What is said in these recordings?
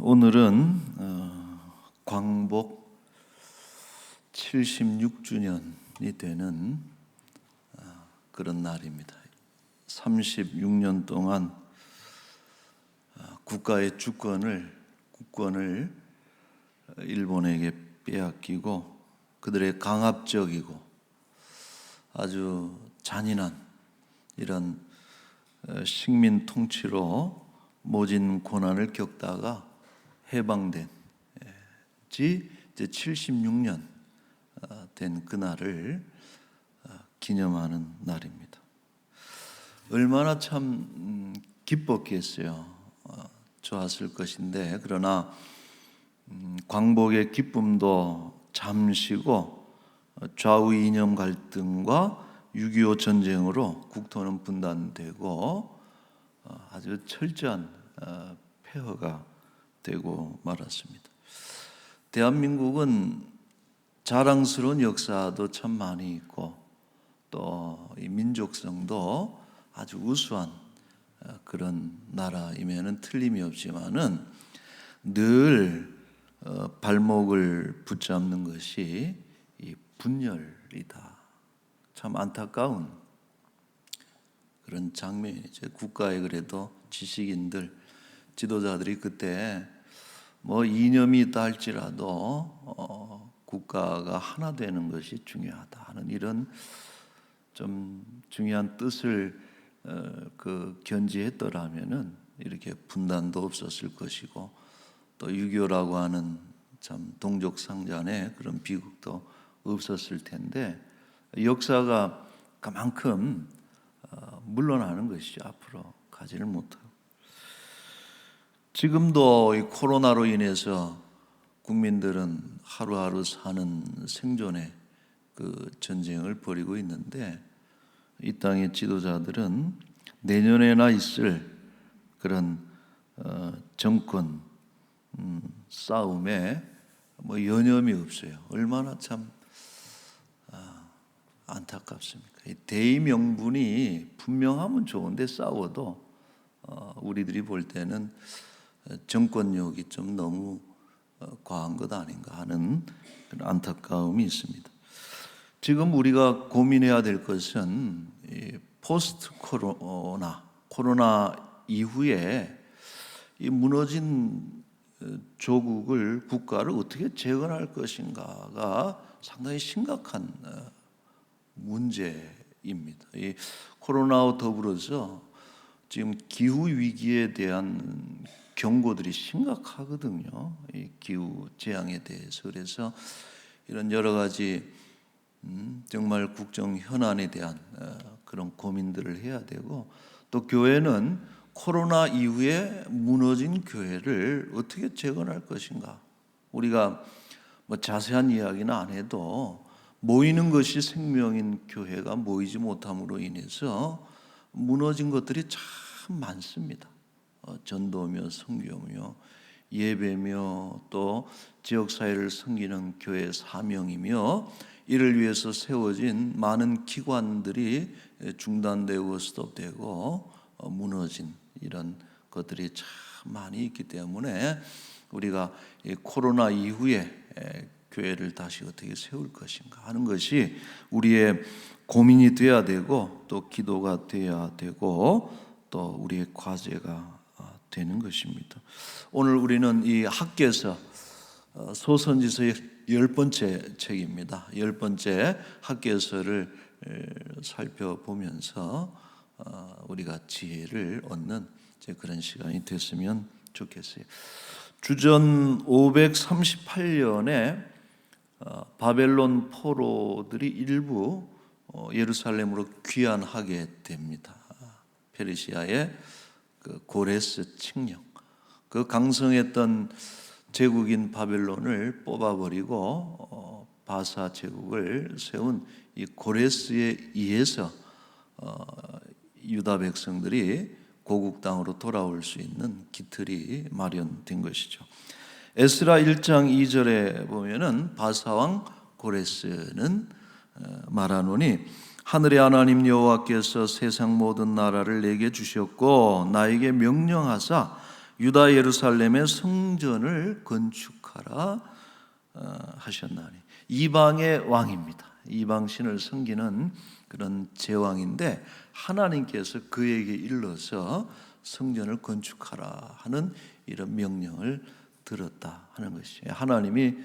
오늘은 광복 76주년이 되는 그런 날입니다. 36년 동안 국가의 국권을 일본에게 빼앗기고 그들의 강압적이고 아주 잔인한 이런 식민 통치로 모진 고난을 겪다가 해방된 지 이제 76년 된 그날을 기념하는 날입니다. 얼마나 참 기뻤겠어요. 좋았을 것인데 그러나 광복의 기쁨도 잠시고 좌우 이념 갈등과 6.25 전쟁으로 국토는 분단되고 아주 철저한 폐허가 되고 말았습니다. 대한민국은 자랑스러운 역사도 참 많이 있고 또 이 민족성도 아주 우수한 그런 나라임에는 틀림이 없지만은 늘 발목을 붙잡는 것이 이 분열이다. 참 안타까운 그런 장면이죠. 국가에 그래도 지식인들, 지도자들이 그때 뭐 이념이 있다 할지라도 국가가 하나 되는 것이 중요하다 하는 이런 좀 중요한 뜻을 견지했더라면은 이렇게 분단도 없었을 것이고 또 6.25라고 하는 참 동족상잔의 그런 비극도 없었을 텐데 역사가 그만큼 물러나는 것이죠. 앞으로 가지를 못하고 지금도 이 코로나로 인해서 국민들은 하루하루 사는 생존의 그 전쟁을 벌이고 있는데 이 땅의 지도자들은 내년에나 있을 그런 정권 싸움에 뭐 여념이 없어요. 얼마나 참 안타깝습니까? 대의 명분이 분명하면 좋은데 싸워도 우리들이 볼 때는 정권욕이 좀 너무 과한 것 아닌가 하는 그런 안타까움이 있습니다. 지금 우리가 고민해야 될 것은 포스트 코로나 이후에 이 무너진 조국을 국가를 어떻게 재건할 것인가가 상당히 심각한 문제입니다. 이 코로나와 더불어서 지금 기후 위기에 대한 경고들이 심각하거든요. 이 기후 재앙에 대해서 그래서 이런 여러 가지 정말 국정 현안에 대한 그런 고민들을 해야 되고 또 교회는 코로나 이후에 무너진 교회를 어떻게 재건할 것인가. 우리가 뭐 자세한 이야기는 안 해도 모이는 것이 생명인 교회가 모이지 못함으로 인해서 무너진 것들이 참 많습니다. 전도며 선교며 예배며 또 지역사회를 섬기는 교회의 사명이며 이를 위해서 세워진 많은 기관들이 중단되고 스톱되고 무너진 이런 것들이 참 많이 있기 때문에 우리가 이 코로나 이후에 교회를 다시 어떻게 세울 것인가 하는 것이 우리의 고민이 되어야 되고 또 기도가 되어야 되고 또 우리의 과제가 되는 것입니다. 오늘 우리는 이 학개서 소선지서의 10번째 책입니다. 10번째 학개서를 살펴보면서 우리가 지혜를 얻는 그런 시간이 됐으면 좋겠어요. 주전 538년에 바벨론 포로들이 일부 예루살렘으로 귀환하게 됩니다. 페르시아의 그 고레스 칙령, 그 강성했던 제국인 바벨론을 뽑아버리고 바사 제국을 세운 이 고레스에 의해서 유다 백성들이 고국 땅으로 돌아올 수 있는 기틀이 마련된 것이죠. 에스라 1장 2절에 보면은 바사왕 고레스는 말하노니 하늘의 하나님 여호와께서 세상 모든 나라를 내게 주셨고 나에게 명령하사 유다 예루살렘의 성전을 건축하라 하셨나니. 이방의 왕입니다. 이방 신을 섬기는 그런 제왕인데 하나님께서 그에게 일러서 성전을 건축하라 하는 이런 명령을 들었다 하는 것이에요. 하나님이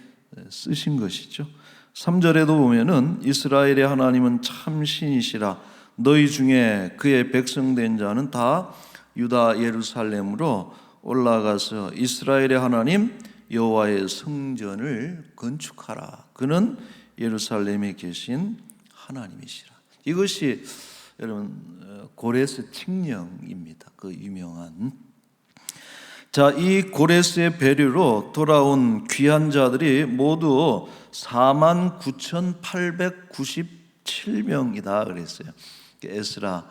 쓰신 것이죠. 3절에도 보면은 이스라엘의 하나님은 참 신이시라. 너희 중에 그의 백성된 자는 다 유다 예루살렘으로 올라가서 이스라엘의 하나님 여호와의 성전을 건축하라. 그는 예루살렘에 계신 하나님이시라. 이것이 여러분 고레스 칙령입니다. 그 유명한. 자, 이 고레스의 배류로 돌아온 귀한 자들이 모두 49,897명이다 그랬어요. 에스라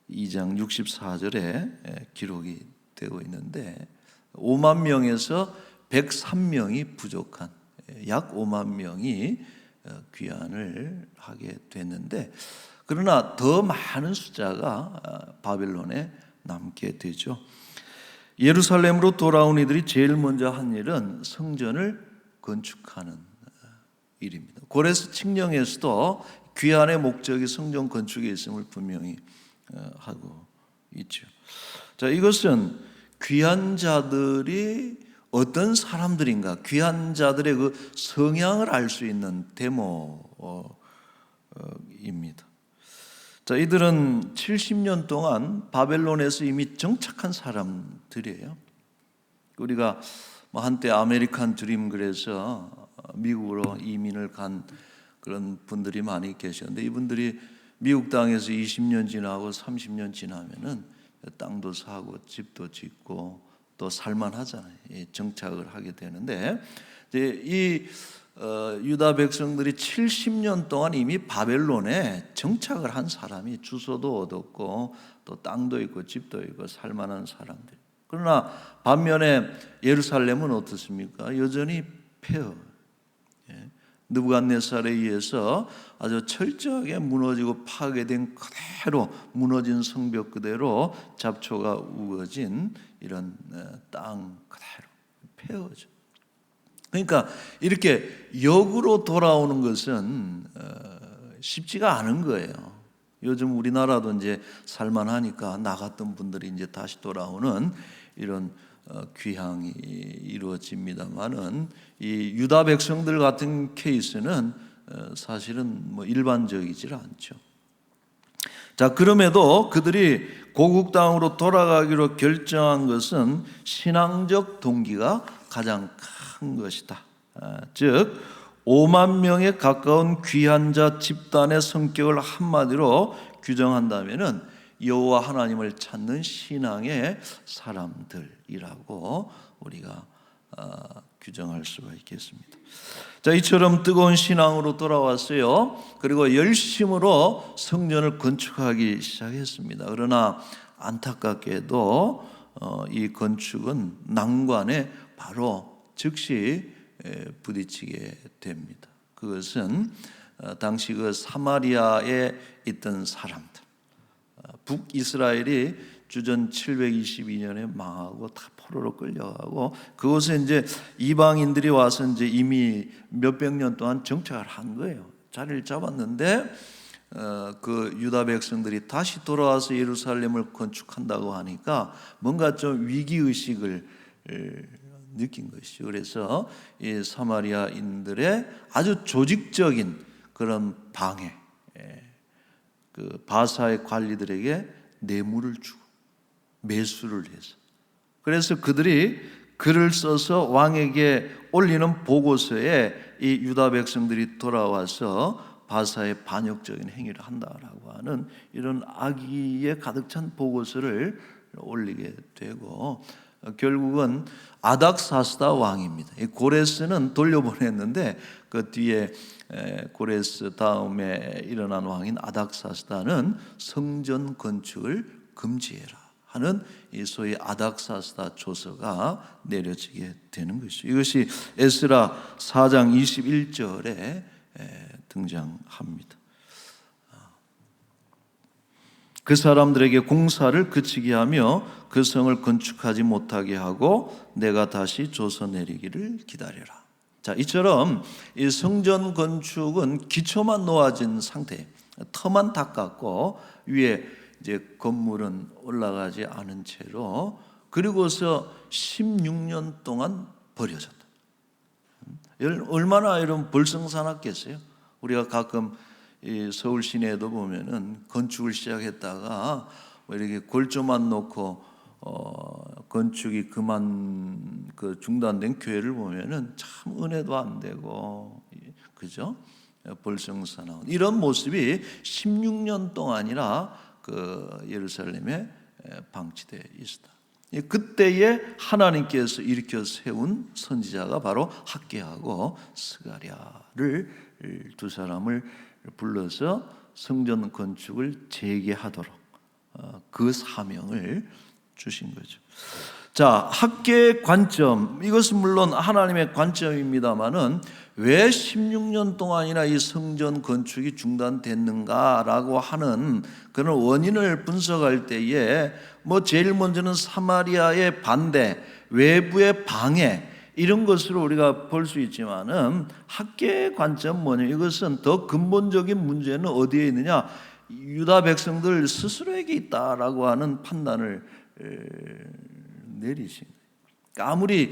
2장 64절에 기록이 되고 있는데 5만 명에서 103명이 부족한 약 5만 명이 귀환을 하게 됐는데, 그러나 더 많은 숫자가 바벨론에 남게 되죠. 예루살렘으로 돌아온 이들이 제일 먼저 한 일은 성전을 건축하는 일입니다. 고레스 칙령에서도 귀환의 목적이 성전 건축에 있음을 분명히 하고 있죠. 자, 이것은 귀한 자들이 어떤 사람들인가, 귀한 자들의 그 성향을 알 수 있는 데모입니다. 자, 이들은 70년 동안 바벨론에서 이미 정착한 사람들이에요. 우리가 한때 아메리칸 드림 그래서 미국으로 이민을 간 그런 분들이 많이 계셨는데, 이분들이 미국 땅에서 20년 지나고 30년 지나면은 땅도 사고 집도 짓고 또 살만하잖아요. 정착을 하게 되는데, 이제 이 유다 백성들이 70년 동안 이미 바벨론에 정착을 한 사람이 주소도 얻었고 또 땅도 있고 집도 있고 살만한 사람들. 그러나 반면에 예루살렘은 어떻습니까? 여전히 폐허. 느부갓네살에 의해서 아주 철저하게 무너지고 파괴된 그대로 무너진 성벽 그대로 잡초가 우거진 이런 땅 그대로 폐허죠. 그러니까 이렇게 역으로 돌아오는 것은 쉽지가 않은 거예요. 요즘 우리나라도 이제 살만하니까 나갔던 분들이 이제 다시 돌아오는 이런 귀향이 이루어집니다만은 이 유다 백성들 같은 케이스는 사실은 뭐 일반적이질 않죠. 자, 그럼에도 그들이 고국 땅으로 돌아가기로 결정한 것은 신앙적 동기가 가장 큰 것이다. 즉 5만 명에 가까운 귀한 자 집단의 성격을 한마디로 규정한다면은 여호와 하나님을 찾는 신앙의 사람들이라고 우리가 규정할 수가 있겠습니다. 자, 이처럼 뜨거운 신앙으로 돌아왔어요. 그리고 열심으로 성전을 건축하기 시작했습니다. 그러나 안타깝게도 이 건축은 난관에 바로 즉시 부딪히게 됩니다. 그것은 당시 그 사마리아에 있던 사람들, 북이스라엘이 주전 722년에 망하고 다 포로로 끌려가고 그곳에 이제 이방인들이 와서 이제 이미 몇백 년 동안 정착을 한 거예요. 자리를 잡았는데 그 유다 백성들이 다시 돌아와서 예루살렘을 건축한다고 하니까 뭔가 좀 위기 의식을 느낀 것이죠. 그래서 이 사마리아인들의 아주 조직적인 그런 방해, 그 바사의 관리들에게 뇌물을 주고 매수를 해서, 그래서 그들이 글을 써서 왕에게 올리는 보고서에 이 유다 백성들이 돌아와서 바사의 반역적인 행위를 한다라고 하는 이런 악의에 가득 찬 보고서를 올리게 되고, 결국은 아닥사스다 왕입니다. 이 고레스는 돌려보냈는데 그 뒤에 고레스 다음에 일어난 왕인 아닥사스다는 성전 건축을 금지해라 하는 이 소위 아닥사스다 조서가 내려지게 되는 것이죠. 이것이 에스라 4장 21절에 등장합니다. 그 사람들에게 공사를 그치게 하며 그 성을 건축하지 못하게 하고 내가 다시 조서 내리기를 기다려라. 자, 이처럼 이 성전 건축은 기초만 놓아진 상태예요. 터만 닦았고 위에 이제 건물은 올라가지 않은 채로, 그리고서 16년 동안 버려졌다. 얼마나 이런 불성사났겠어요. 우리가 가끔 이 서울 시내에도 보면은 건축을 시작했다가 뭐 이렇게 골조만 놓고 건축이 그만 중단된 교회를 보면은 참 은혜도 안 되고, 그죠? 불성사나운 이런 모습이 16년 동안이나 예루살렘에 방치되어 있었다. 그때에 하나님께서 일으켜 세운 선지자가 바로 학개하고 스가랴를 두 사람을 불러서 성전 건축을 재개하도록 그 사명을 주신 거죠. 자, 학개의 관점, 이것은 물론 하나님의 관점입니다마는 왜 16년 동안이나 이 성전 건축이 중단됐는가라고 하는 그런 원인을 분석할 때에 제일 먼저는 사마리아의 반대, 외부의 방해, 이런 것으로 우리가 볼 수 있지만은 학개의 관점 뭐냐? 이것은 더 근본적인 문제는 어디에 있느냐? 유다 백성들 스스로에게 있다라고 하는 판단을 내리신 거예요. 그러니까 아무리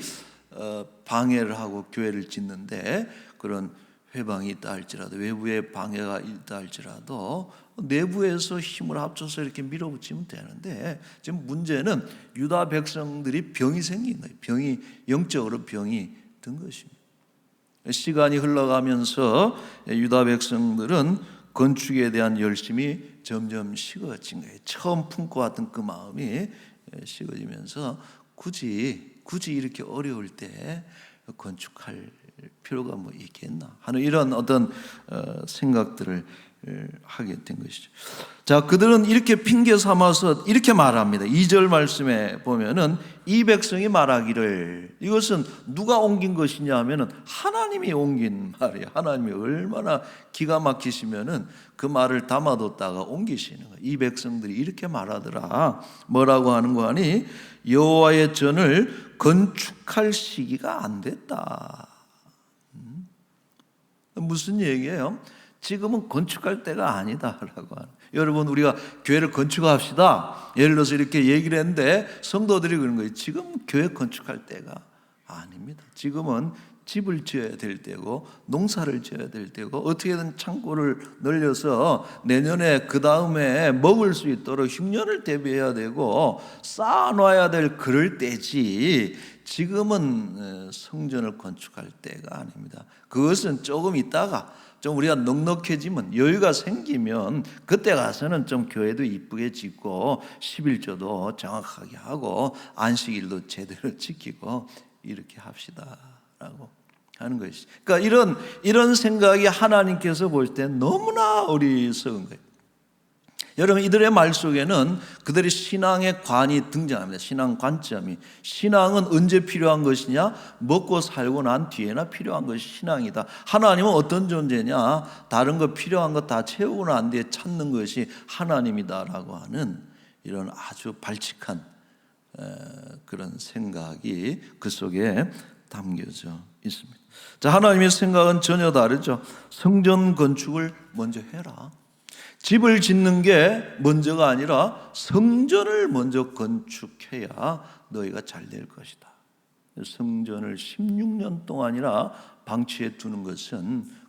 방해를 하고 교회를 짓는데 그런 회방이 있다 할지라도, 외부의 방해가 있다 할지라도 내부에서 힘을 합쳐서 이렇게 밀어붙이면 되는데, 지금 문제는 유다 백성들이 병이 생긴 거예요. 영적으로 병이 든 것입니다. 시간이 흘러가면서 유다 백성들은 건축에 대한 열심이 점점 식어진 거예요. 처음 품고 왔던 그 마음이 식어지면서 굳이 이렇게 어려울 때 건축할 필요가 있겠나 하는 이런 어떤 생각들을 하게 된 것이죠. 자, 그들은 이렇게 핑계 삼아서 이렇게 말합니다. 2절 말씀에 보면은 이 백성이 말하기를, 이것은 누가 옮긴 것이냐 하면은 하나님이 옮긴 말이에요. 하나님이 얼마나 기가 막히시면은 그 말을 담아뒀다가 옮기시는 거예요. 이 백성들이 이렇게 말하더라. 뭐라고 하는 거 아니? 여호와의 전을 건축할 시기가 안 됐다. 무슨 얘기예요? 지금은 건축할 때가 아니다라고 하는. 여러분, 우리가 교회를 건축합시다, 예를 들어서 이렇게 얘기를 했는데 성도들이 그런 거예요. 지금 교회 건축할 때가 아닙니다. 지금은 집을 지어야 될 때고 농사를 지어야 될 때고 어떻게든 창고를 늘려서 내년에 그 다음에 먹을 수 있도록 흉년을 대비해야 되고 쌓아놔야 될 그럴 때지, 지금은 성전을 건축할 때가 아닙니다. 그것은 조금 있다가 좀 우리가 넉넉해지면, 여유가 생기면 그때 가서는 좀 교회도 이쁘게 짓고 11조도 정확하게 하고 안식일도 제대로 지키고 이렇게 합시다라고 하는 것이죠. 그러니까 이런 생각이 하나님께서 볼 때 너무나 어리석은 거예요. 여러분, 이들의 말 속에는 그들의 신앙의 관이 등장합니다. 신앙 관점이. 신앙은 언제 필요한 것이냐? 먹고 살고 난 뒤에나 필요한 것이 신앙이다. 하나님은 어떤 존재냐? 다른 거 필요한 거 다 채우고 난 뒤에 찾는 것이 하나님이다라고 하는 이런 아주 발칙한 그런 생각이 그 속에 담겨져 있습니다. 자, 하나님의 생각은 전혀 다르죠. 성전 건축을 먼저 해라. 집을 짓는 게 먼저가 아니라 성전을 먼저 건축해야 너희가 잘 될 것이다. 성전을 16년 동안이나 방치해 두는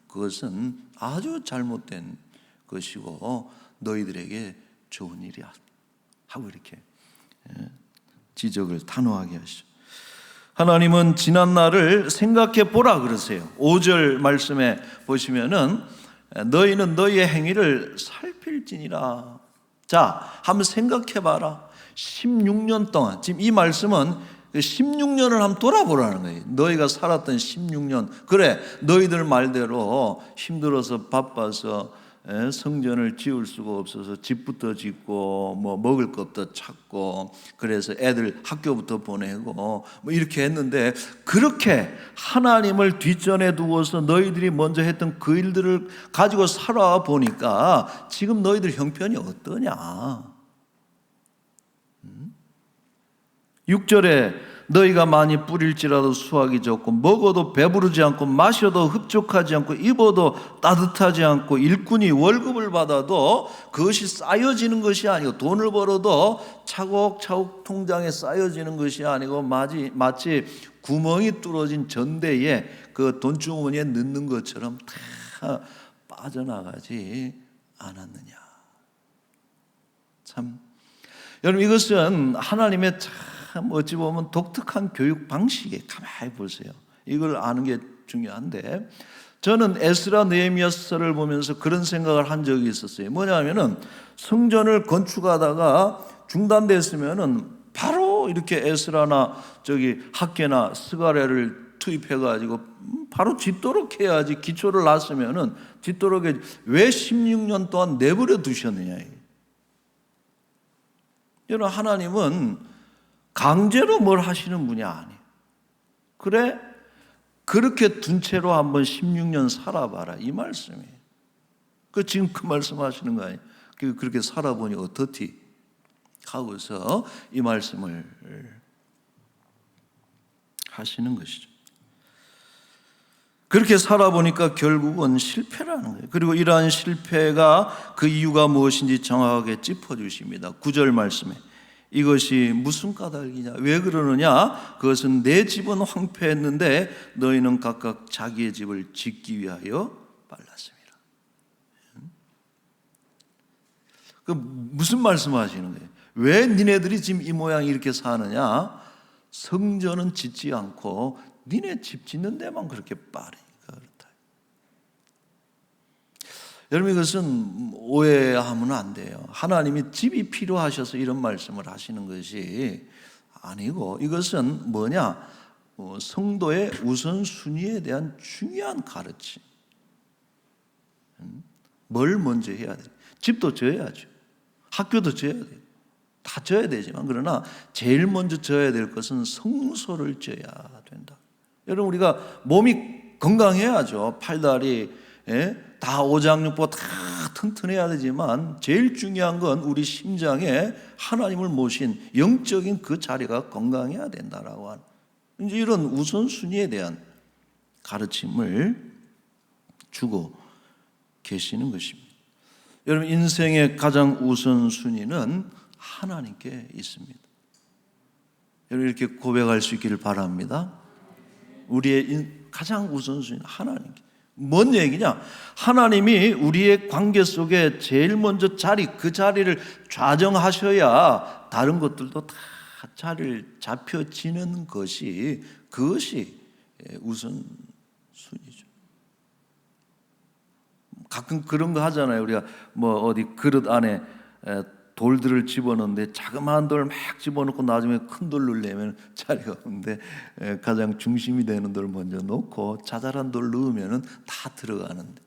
그것은 아주 잘못된 것이고 너희들에게 좋은 일이야 하고 이렇게 지적을 단호하게 하시죠. 하나님은 지난 날을 생각해 보라 그러세요. 5절 말씀에 보시면은 너희는 너희의 행위를 살필지니라. 자, 한번 생각해 봐라. 16년 동안, 지금 이 말씀은 16년을 한번 돌아보라는 거예요. 너희가 살았던 16년. 그래, 너희들 말대로 힘들어서 바빠서 성전을 지을 수가 없어서 집부터 짓고 먹을 것부터 찾고 그래서 애들 학교부터 보내고 이렇게 했는데, 그렇게 하나님을 뒷전에 두고서 너희들이 먼저 했던 그 일들을 가지고 살아보니까 지금 너희들 형편이 어떠냐? 6절에 너희가 많이 뿌릴지라도 수확이 적고 먹어도 배부르지 않고 마셔도 흡족하지 않고 입어도 따뜻하지 않고 일꾼이 월급을 받아도 그것이 쌓여지는 것이 아니고 돈을 벌어도 차곡차곡 통장에 쌓여지는 것이 아니고 마치 구멍이 뚫어진 전대에 그 돈주머니에 넣는 것처럼 다 빠져나가지 않았느냐. 참 여러분, 이것은 하나님의 참 어찌 보면 독특한 교육 방식에 가만히 보세요. 이걸 아는 게 중요한데, 저는 에스라 느헤미야서를 보면서 그런 생각을 한 적이 있었어요. 뭐냐면은 성전을 건축하다가 중단됐으면은 바로 이렇게 에스라나 학개나 스가랴를 투입해가지고 바로 짓도록 해야지. 기초를 놨으면은 짓도록 해야지. 왜 16년 동안 내버려 두셨느냐. 여러분, 하나님은 강제로 뭘 하시는 분이 아니에요. 그래, 그렇게 둔 채로 한번 16년 살아봐라, 이 말씀이에요. 지금 그 말씀 하시는 거 아니에요? 그렇게 살아보니 어떻디 하고서 이 말씀을 하시는 것이죠. 그렇게 살아보니까 결국은 실패라는 거예요. 그리고 이러한 실패가 그 이유가 무엇인지 정확하게 짚어주십니다. 9절 말씀에 이것이 무슨 까닭이냐, 왜 그러느냐, 그것은 내 집은 황폐했는데 너희는 각각 자기의 집을 짓기 위하여 빨랐습니다. 무슨 말씀하시는 거예요? 왜 니네들이 지금 이 모양이 이렇게 사느냐? 성전은 짓지 않고 니네 집 짓는 데만 그렇게 빠르니까 그렇다. 여러분, 이것은 오해하면 안 돼요. 하나님이 집이 필요하셔서 이런 말씀을 하시는 것이 아니고, 이것은 뭐냐? 성도의 우선순위에 대한 중요한 가르침. 뭘 먼저 해야 돼요? 집도 지어야죠. 학교도 지어야 돼요. 다 지어야 되지만, 그러나 제일 먼저 지어야 될 것은 성소를 지어야 된다. 여러분, 우리가 몸이 건강해야죠. 팔다리 다 오장육부 다 튼튼해야 되지만 제일 중요한 건 우리 심장에 하나님을 모신 영적인 그 자리가 건강해야 된다라고 하는, 이제 이런 우선순위에 대한 가르침을 주고 계시는 것입니다. 여러분, 인생의 가장 우선순위는 하나님께 있습니다. 여러분, 이렇게 고백할 수 있기를 바랍니다. 우리의 가장 우선순위는 하나님께. 뭔 얘기냐? 하나님이 우리의 관계 속에 제일 먼저 그 자리를 좌정하셔야 다른 것들도 다 자리를 잡혀지는 것이, 그것이 우선순위죠. 가끔 그런 거 하잖아요. 우리가 어디 그릇 안에 돌들을 집어넣는데 자그마한 돌을 막 집어넣고 나중에 큰 돌 넣으려면 자리가 없는데 가장 중심이 되는 돌을 먼저 놓고 자잘한 돌 넣으면 다 들어가는데,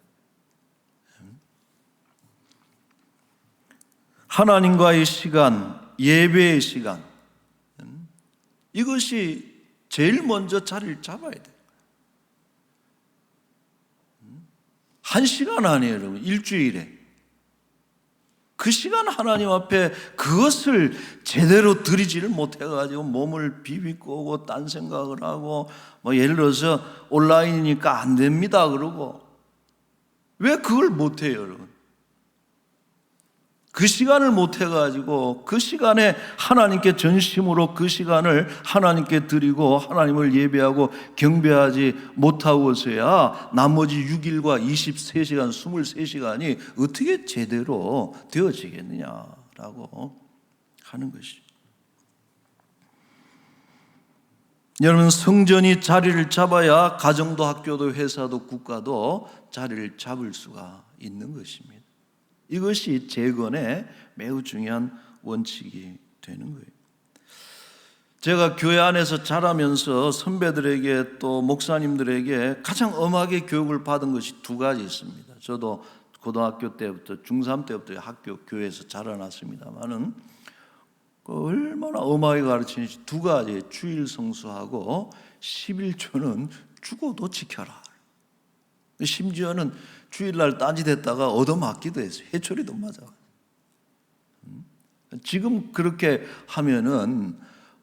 하나님과의 시간, 예배의 시간, 이것이 제일 먼저 자리를 잡아야 돼요. 한 시간 아니에요, 여러분. 일주일에 그 시간 하나님 앞에 그것을 제대로 드리지를 못해가지고 몸을 비비꼬고 딴 생각을 하고, 예를 들어서 온라인이니까 안 됩니다 그러고, 왜 그걸 못해요, 여러분? 그 시간을 못해가지고 그 시간에 하나님께 전심으로 그 시간을 하나님께 드리고 하나님을 예배하고 경배하지 못하고서야 나머지 6일과 23시간, 23시간이 어떻게 제대로 되어지겠느냐라고 하는 것이죠. 여러분, 성전이 자리를 잡아야 가정도 학교도 회사도 국가도 자리를 잡을 수가 있는 것입니다. 이것이 재건의 매우 중요한 원칙이 되는 거예요. 제가 교회 안에서 자라면서 선배들에게 또 목사님들에게 가장 엄하게 교육을 받은 것이 두 가지 있습니다. 저도 고등학교 때부터 중3 때부터 교회에서 자라났습니다만은 얼마나 엄하게 가르치는지 두 가지, 주일 성수하고 11조는 죽어도 지켜라. 심지어는 주일날 딴짓했다가 얻어맞기도 했어요. 해초리도 맞아. 지금 그렇게 하면은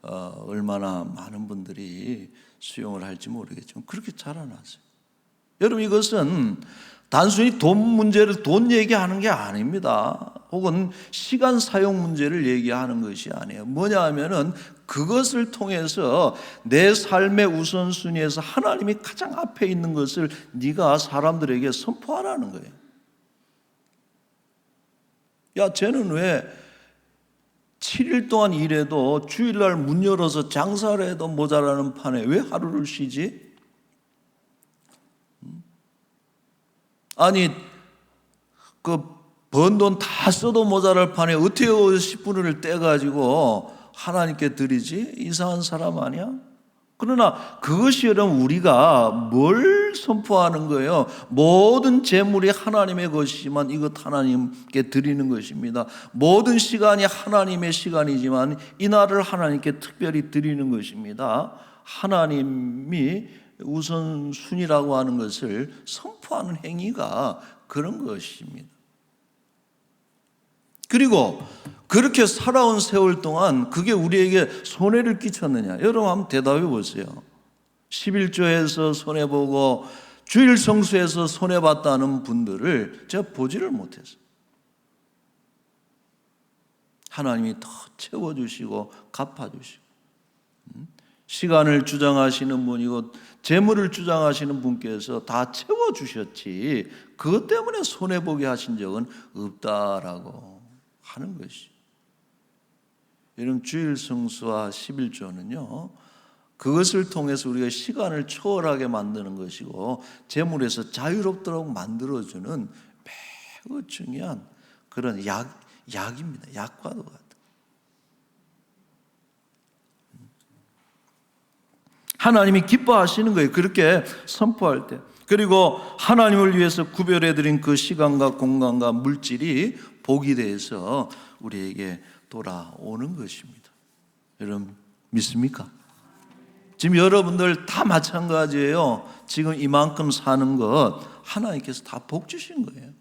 얼마나 많은 분들이 수용을 할지 모르겠지만 그렇게 자라났어요. 여러분, 이것은 단순히 돈 얘기하는 게 아닙니다. 혹은 시간 사용 문제를 얘기하는 것이 아니에요. 뭐냐 하면은 그것을 통해서 내 삶의 우선순위에서 하나님이 가장 앞에 있는 것을 네가 사람들에게 선포하라는 거예요. 야, 쟤는 왜 7일 동안 일해도 주일날 문 열어서 장사를 해도 모자라는 판에 왜 하루를 쉬지? 아니, 번 돈 다 써도 모자랄 판에 어떻게 10분을 떼가지고 하나님께 드리지? 이상한 사람 아니야? 그러나 그것이 여러분 우리가 뭘 선포하는 거예요? 모든 재물이 하나님의 것이지만 이것 하나님께 드리는 것입니다. 모든 시간이 하나님의 시간이지만 이날을 하나님께 특별히 드리는 것입니다. 하나님이 우선순위라고 하는 것을 선포하는 행위가 그런 것입니다. 그리고 그렇게 살아온 세월 동안 그게 우리에게 손해를 끼쳤느냐? 여러분 한번 대답해 보세요. 11조에서 손해보고 주일 성수에서 손해봤다는 분들을 제가 보지를 못했어요. 하나님이 더 채워주시고 갚아주시고, 시간을 주장하시는 분이고 재물을 주장하시는 분께서 다 채워주셨지 그것 때문에 손해보게 하신 적은 없다라고 하는 것이. 여러분, 주일 성수와 11조는요 그것을 통해서 우리가 시간을 초월하게 만드는 것이고 재물에서 자유롭도록 만들어주는 매우 중요한 그런 약입니다. 약과도 같아요. 하나님이 기뻐하시는 거예요. 그렇게 선포할 때. 그리고 하나님을 위해서 구별해드린 그 시간과 공간과 물질이 복이 돼서 우리에게 돌아오는 것입니다. 여러분 믿습니까? 지금 여러분들 다 마찬가지예요. 지금 이만큼 사는 것 하나님께서 다 복 주신 거예요.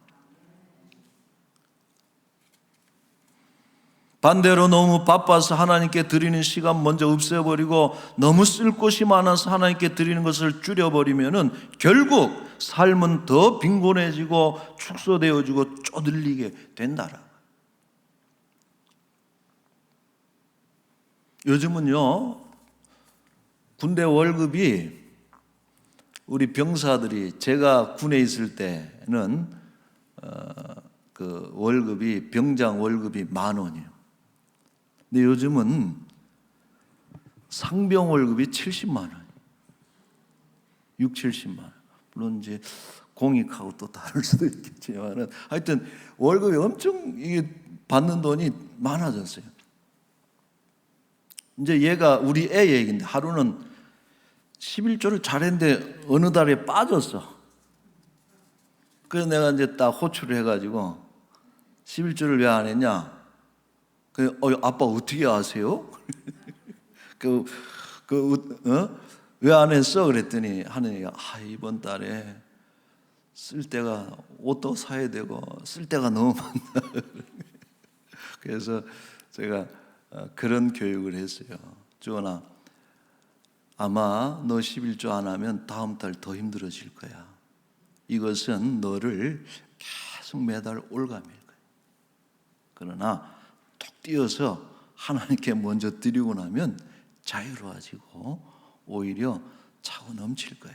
반대로 너무 바빠서 하나님께 드리는 시간 먼저 없애버리고 너무 쓸 곳이 많아서 하나님께 드리는 것을 줄여버리면은 결국 삶은 더 빈곤해지고 축소되어지고 쪼들리게 된다라. 요즘은요 군대 월급이 우리 병사들이 제가 군에 있을 때는 그 월급이 병장 월급이 10,000원이에요. 근데 요즘은 상병 월급이 70만 원, 6, 70만 원. 물론 이제 공익하고 또 다를 수도 있겠지만은 하여튼 월급이 엄청 이게 받는 돈이 많아졌어요. 이제 얘가 우리 애 얘기인데 하루는 11조를 잘했는데 어느 달에 빠졌어. 그래서 내가 이제 딱 호출을 해가지고 11조를 왜 안 했냐? 아빠 어떻게 아세요? 왜 안 했어? 그랬더니 하느니가 이번 달에 쓸 때가 옷도 사야 되고 쓸 때가 너무 많다. 그래서 제가 그런 교육을 했어요. 주원아, 아마 너 11조 안 하면 다음 달 더 힘들어질 거야. 이것은 너를 계속 매달 올가맬 거야. 그러나 툭 뛰어서 하나님께 먼저 드리고 나면 자유로워지고 오히려 차고 넘칠 거야.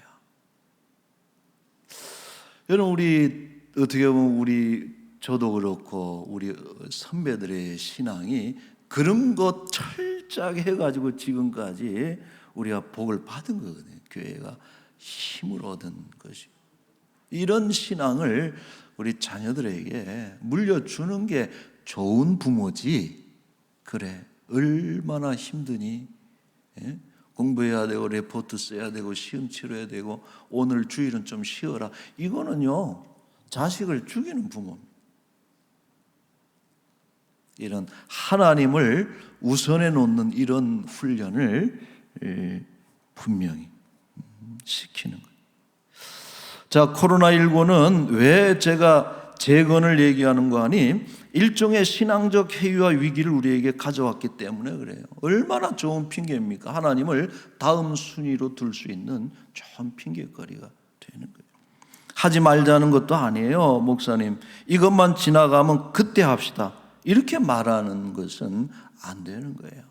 여러분, 우리 어떻게 보면 저도 그렇고 우리 선배들의 신앙이 그런 것 철저하게 해가지고 지금까지 우리가 복을 받은 거거든요. 교회가 힘을 얻은 것이. 이런 신앙을 우리 자녀들에게 물려주는 게 좋은 부모지. 그래, 얼마나 힘드니? 예? 공부해야 되고 레포트 써야 되고 시험 치러야 되고 오늘 주일은 좀 쉬어라. 이거는요 자식을 죽이는 부모입니다. 이런 하나님을 우선해 놓는 이런 훈련을 분명히 시키는 거예요. 자, 코로나19는 왜 제가 재건을 얘기하는 거 아니 일종의 신앙적 해유와 위기를 우리에게 가져왔기 때문에 그래요. 얼마나 좋은 핑계입니까? 하나님을 다음 순위로 둘 수 있는 좋은 핑계거리가 되는 거예요. 하지 말자는 것도 아니에요. 목사님, 이것만 지나가면 그때 합시다, 이렇게 말하는 것은 안 되는 거예요.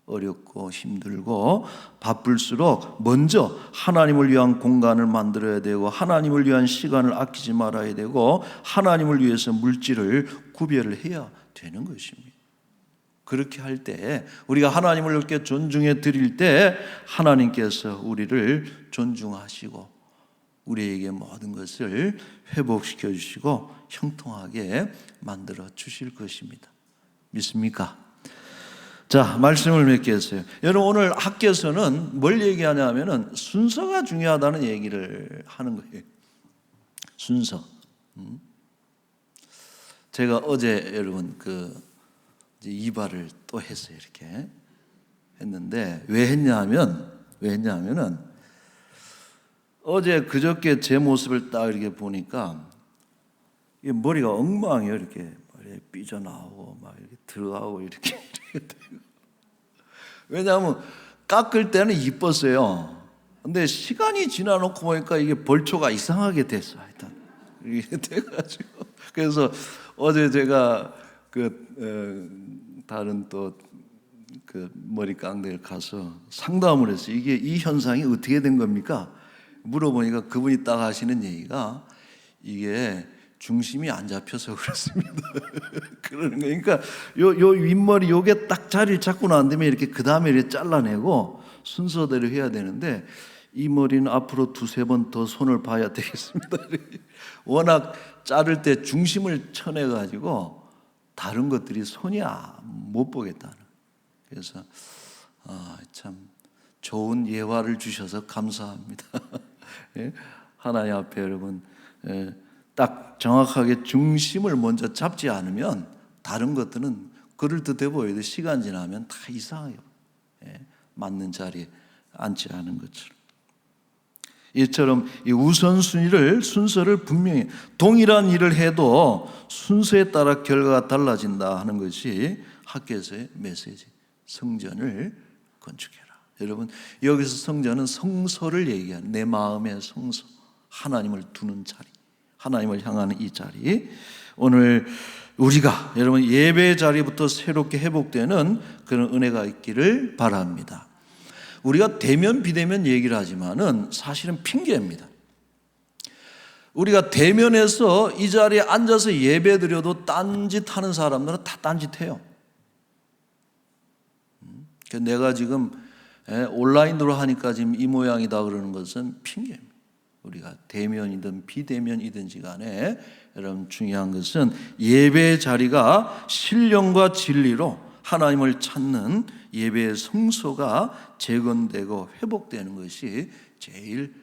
어렵고 힘들고 바쁠수록 먼저 하나님을 위한 공간을 만들어야 되고, 하나님을 위한 시간을 아끼지 말아야 되고, 하나님을 위해서 물질을 구별을 해야 되는 것입니다. 그렇게 할 때, 우리가 하나님을 이렇게 존중해 드릴 때 하나님께서 우리를 존중하시고 우리에게 모든 것을 회복시켜 주시고 형통하게 만들어 주실 것입니다. 믿습니까? 자, 말씀을 맺겠어요. 여러분, 오늘 학교에서는 뭘 얘기하냐면은 순서가 중요하다는 얘기를 하는 거예요. 순서. 제가 어제 여러분 이발을 또 했어요. 이렇게 했는데 왜 했냐면은 어제 그저께 제 모습을 딱 이렇게 보니까 머리가 엉망이에요. 이렇게 머리 삐져나오고 막 이렇게 들어가고 이렇게. 왜냐하면 깎을 때는 이뻤어요. 근데 시간이 지나놓고 보니까 이게 벌초가 이상하게 됐어. 하여튼 이게 돼가지고, 그래서 어제 제가 다른 또 머리 깡대를 가서 상담을 했어요. 이게 이 현상이 어떻게 된 겁니까? 물어보니까 그분이 딱 하시는 얘기가 이게 중심이 안 잡혀서 그렇습니다. 그러는 거예요. 그러니까 요 윗머리 요게 딱 자리를 잡고 난 다음에 이렇게 그 다음에 이렇게 잘라내고 순서대로 해야 되는데, 이 머리는 앞으로 두세 번 더 손을 봐야 되겠습니다. 워낙 자를 때 중심을 쳐내가지고 다른 것들이 손이 못 보겠다는. 그래서 참 좋은 예화를 주셔서 감사합니다. 하나님 앞에 여러분 딱 정확하게 중심을 먼저 잡지 않으면 다른 것들은 그럴듯해 보여도 시간 지나면 다 이상해요. 맞는 자리에 앉지 않은 것처럼. 이처럼 이 우선순위를, 순서를 분명히, 동일한 일을 해도 순서에 따라 결과가 달라진다 하는 것이 학교에서의 메시지. 성전을 건축해라. 여러분, 여기서 성전은 성소를 얘기하는, 내 마음의 성소, 하나님을 두는 자리, 하나님을 향하는 이 자리. 오늘 우리가 여러분 예배 자리부터 새롭게 회복되는 그런 은혜가 있기를 바랍니다. 우리가 대면 비대면 얘기를 하지만은 사실은 핑계입니다. 우리가 대면에서 이 자리에 앉아서 예배 드려도 딴짓하는 사람들은 다 딴짓해요. 내가 지금 온라인으로 하니까 지금 이 모양이다 그러는 것은 핑계입니다. 우리가 대면이든 비대면이든지 간에 여러분 중요한 것은 예배 자리가 신령과 진리로 하나님을 찾는 예배의 성소가 재건되고 회복되는 것이 제일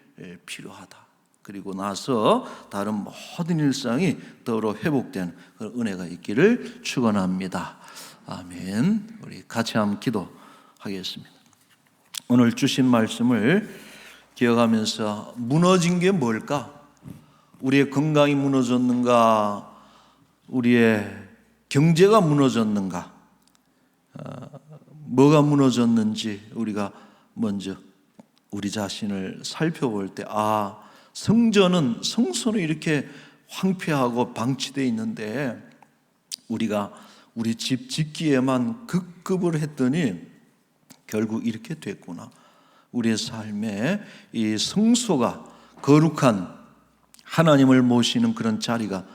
필요하다. 그리고 나서 다른 모든 일상이 더러 회복되는 그런 은혜가 있기를 축원합니다. 아멘. 우리 같이 한번 기도하겠습니다. 오늘 주신 말씀을 기억하면서 무너진 게 뭘까? 우리의 건강이 무너졌는가? 우리의 경제가 무너졌는가? 뭐가 무너졌는지 우리가 먼저 우리 자신을 살펴볼 때, 성전은, 성소는 이렇게 황폐하고 방치되어 있는데 우리가 우리 집 짓기에만 급급을 했더니 결국 이렇게 됐구나. 우리의 삶에 이 성소가, 거룩한 하나님을 모시는 그런 자리가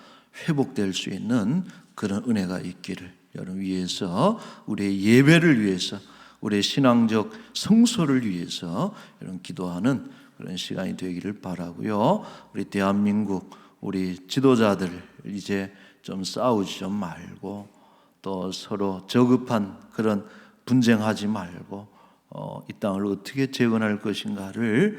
회복될 수 있는 그런 은혜가 있기를 여러분 위해서, 우리의 예배를 위해서, 우리의 신앙적 성소를 위해서 여러분 기도하는 그런 시간이 되기를 바라고요. 우리 대한민국 우리 지도자들 이제 좀 싸우지 좀 말고, 또 서로 저급한 그런 분쟁하지 말고 이 땅을 어떻게 재건할 것인가를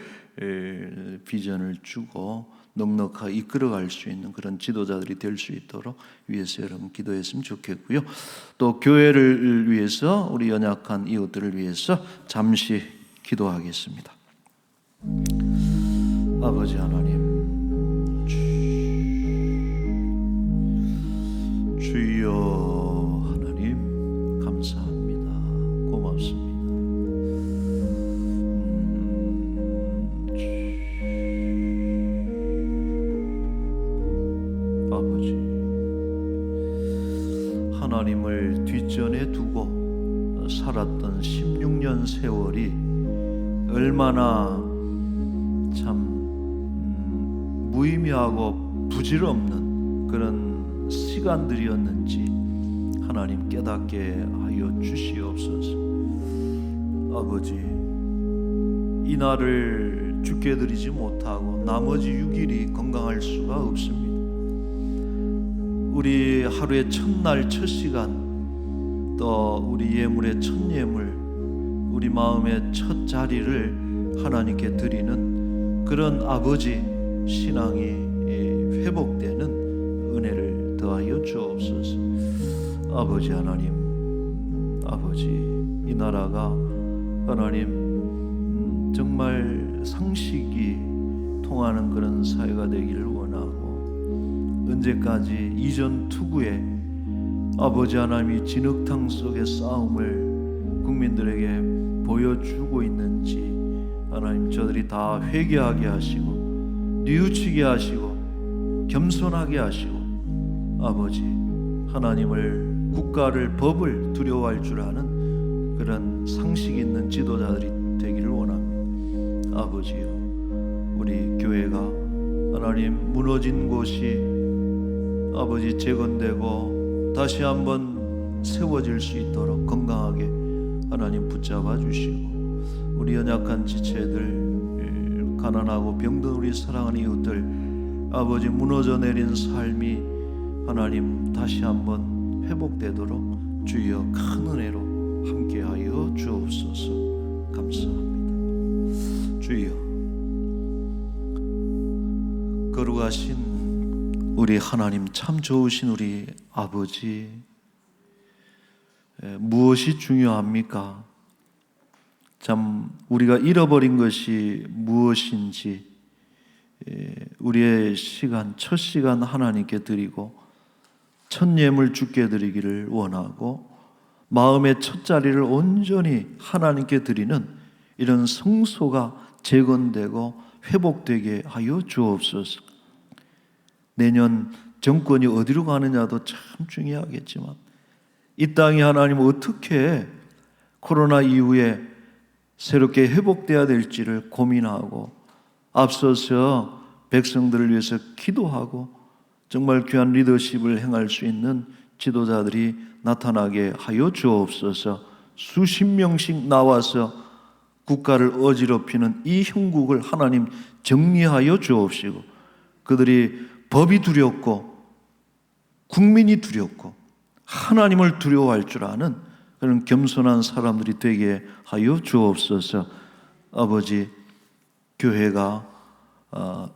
비전을 주고 넉넉하게 이끌어갈 수 있는 그런 지도자들이 될 수 있도록 위해서 여러분 기도했으면 좋겠고요. 또 교회를 위해서, 우리 연약한 이웃들을 위해서 잠시 기도하겠습니다. 아버지 하나님, 하나님을 뒷전에 두고 살았던 16년 세월이 얼마나 참 무의미하고 부질없는 그런 시간들이었는지 하나님 깨닫게 하여 주시옵소서. 아버지, 이 날을 주께 드리지 못하고 나머지 6일이 건강할 수가 없습니다. 우리 하루의 첫날 첫 시간, 또 우리 예물의 첫 예물, 우리 마음의 첫 자리를 하나님께 드리는 그런 아버지 신앙이 회복되는 은혜를 더하여 주옵소서. 아버지 하나님, 아버지, 이 나라가 하나님 정말 상식이 통하는 그런 사회가 되기를 원하고, 언제까지 이전 투구에 아버지 하나님이 진흙탕 속의 싸움을 국민들에게 보여주고 있는지 하나님 저들이 다 회개하게 하시고 뉘우치게 하시고 겸손하게 하시고, 아버지 하나님을, 국가를, 법을 두려워할 줄 아는 그런 상식 있는 지도자들이 되기를 원합니다. 아버지요, 우리 교회가 하나님 무너진 곳이 아버지 재건되고 다시 한번 세워질 수 있도록 건강하게 하나님 붙잡아 주시고, 우리 연약한 지체들, 가난하고 병든 우리 사랑하는 이웃들, 아버지 무너져 내린 삶이 하나님 다시 한번 회복되도록 주여 큰 은혜로 함께하여 주옵소서. 감사합니다. 주여, 거룩하신 우리 하나님, 참 좋으신 우리 아버지, 무엇이 중요합니까? 참 우리가 잃어버린 것이 무엇인지 우리의 시간, 첫 시간 하나님께 드리고 첫 예물 주께 드리기를 원하고, 마음의 첫 자리를 온전히 하나님께 드리는 이런 성소가 재건되고 회복되게 하여 주옵소서. 내년 정권이 어디로 가느냐도 참 중요하겠지만, 이 땅이 하나님 어떻게 코로나 이후에 새롭게 회복되어야 될지를 고민하고, 앞서서 백성들을 위해서 기도하고 정말 귀한 리더십을 행할 수 있는 지도자들이 나타나게 하여 주옵소서. 수십 명씩 나와서 국가를 어지럽히는 이 형국을 하나님 정리하여 주옵시고, 그들이 법이 두렵고 국민이 두렵고 하나님을 두려워할 줄 아는 그런 겸손한 사람들이 되게 하여 주옵소서. 아버지, 교회가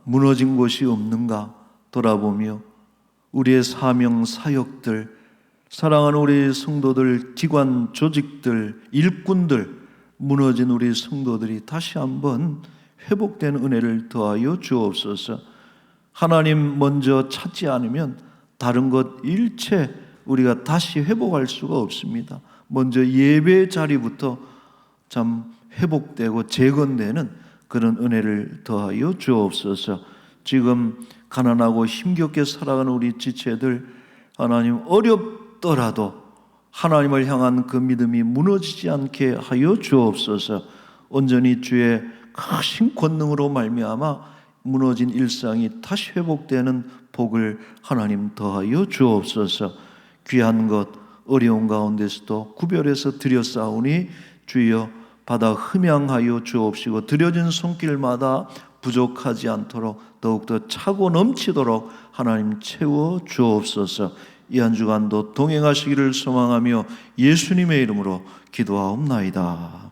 무너진 곳이 없는가 돌아보며 우리의 사명 사역들, 사랑하는 우리 성도들, 기관 조직들, 일꾼들, 무너진 우리 성도들이 다시 한번 회복된 은혜를 더하여 주옵소서. 하나님 먼저 찾지 않으면 다른 것 일체 우리가 다시 회복할 수가 없습니다. 먼저 예배 자리부터 참 회복되고 재건되는 그런 은혜를 더하여 주옵소서. 지금 가난하고 힘겹게 살아가는 우리 지체들, 하나님 어렵더라도 하나님을 향한 그 믿음이 무너지지 않게 하여 주옵소서. 온전히 주의 크신 권능으로 말미암아 무너진 일상이 다시 회복되는 복을 하나님 더하여 주옵소서. 귀한 것 어려운 가운데서도 구별해서 드렸사오니 주여 받아 흠양하여 주옵시고, 드려진 손길마다 부족하지 않도록 더욱더 차고 넘치도록 하나님 채워 주옵소서. 이 한 주간도 동행하시기를 소망하며 예수님의 이름으로 기도하옵나이다.